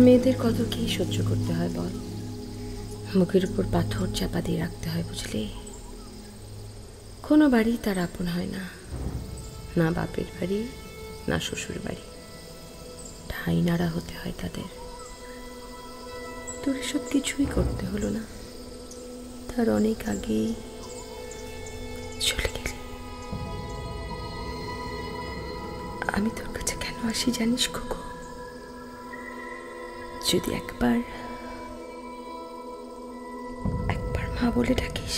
মেয়েদের কত কি সহ্য করতে হয় বল, মুখের উপর পাথর চাপা দিয়ে রাখতে হয় বুঝলি। কোনো বাড়ি তার আপন হয় না, না বাপের বাড়ি না শ্বশুর বাড়ি, ঠাই নাড়া হতে হয় তাদের। তোর এসব কিছুই করতে হলো না, তার অনেক আগেই চলে গেলি। আমি তোর কাছে কেন আসি জানিস খোকো? যদি একবার মা বলে ডাকিস।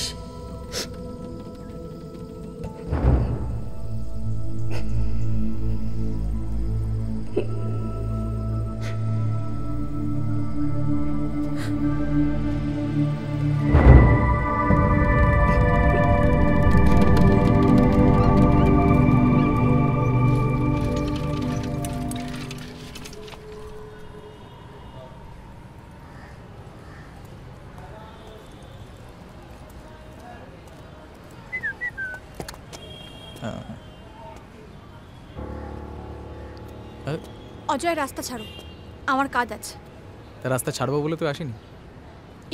অজয়, রাস্তা ছাড়ো, আমার কাজ আছে। তা রাস্তা ছাড়বো বলে তো আসেনি।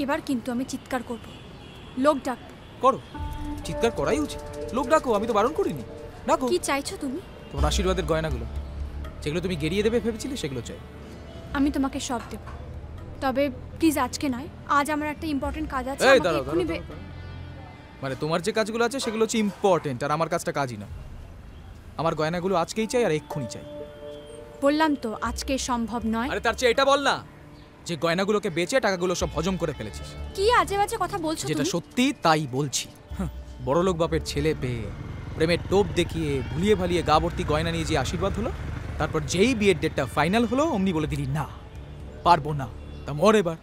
এবার কিন্তু আমি চিৎকার করব, লোক ডাক। করো, চিৎকার করাই উচিত। লোক ডাকো, আমি তো বারণ করিনি। ডাকো। কি চাইছো তুমি? তোমার আশীর্বাদের গয়নাগুলো, যেগুলো তুমি গেরিয়ে দেবে ভেবেছিলে, সেগুলো চাই। আমি তোমাকে সব দেব, তবে প্লিজ আজকে নয়। আজ আমার একটা ইম্পর্টেন্ট কাজ আছে। এই দাঁড়াও, মানে তোমার যে কাজগুলো আছে সেগুলো হচ্ছে ইম্পর্টেন্ট, আর আমার কাজটা কাজই না। আমার গয়নাগুলো আজকেই চাই, আর এক্ষুনি চাই। বললাম তো আজকে সম্ভব নয়। আরে তার চেয়ে এটা বল না যে গয়নাগুলোকে বেচে টাকাগুলো সব হজম করে ফেলেছিস। কি আজে বাজে কথা বলছো তুমি? যেটা সত্যি তাই বলছি। বড়লোক বাপের ছেলে পেয়ে প্রেমের টোপ দেখিয়ে ভুলিয়ে ভালিয়ে গা ভর্তি গয়না নিয়ে যে আশীর্বাদ হলো, তারপর যেই বিয়ের ডেটটা ফাইনাল হলো অমনি বলে দিলি না, পারবো না। তা মর এবার।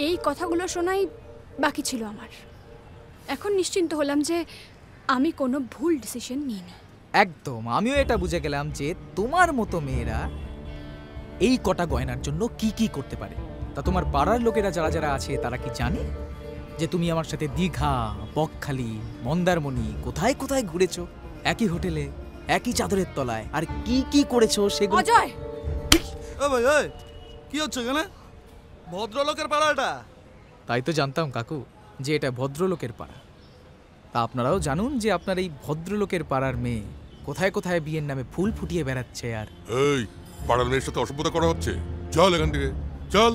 এই কথাগুলো শোনাই বাকি ছিল আমার। এখন নিশ্চিন্ত হলাম যে আমি কোনো ভুল ডিসিশন নিইনি। একদম, আমিও এটা বুঝে গেলাম যে তোমার মতো মেয়েরা এই কটা গয়নার জন্য কি কি করতে পারে। তা তোমার পাড়ার লোকেরা যারা যারা আছে তারা কি জানে যে তুমি আমার সাথে দীঘা, বকখালি, মন্দারমণি কোথায় কোথায় ঘুরেছো, একই হোটেলে একই চাদরের তলায়, আর কি কি করেছো সেগুলো? অজয়, ভাই কি হচ্ছে এখানে? ভদ্রলোকের পাড়া এটা? তাই তো জানতাম কাকু যে এটা ভদ্রলোকের পাড়া। তা আপনারাও জানুন যে আপনার এই ভদ্রলোকের পাড়ার মেয়ে কোথায় কোথায় বিয়ের নামে ফুল ফুটিয়ে বেড়াচ্ছে। আর এই পাড়ার মেয়ের সাথে অসভ্যতা করা হচ্ছে, চল এখান থেকে চল।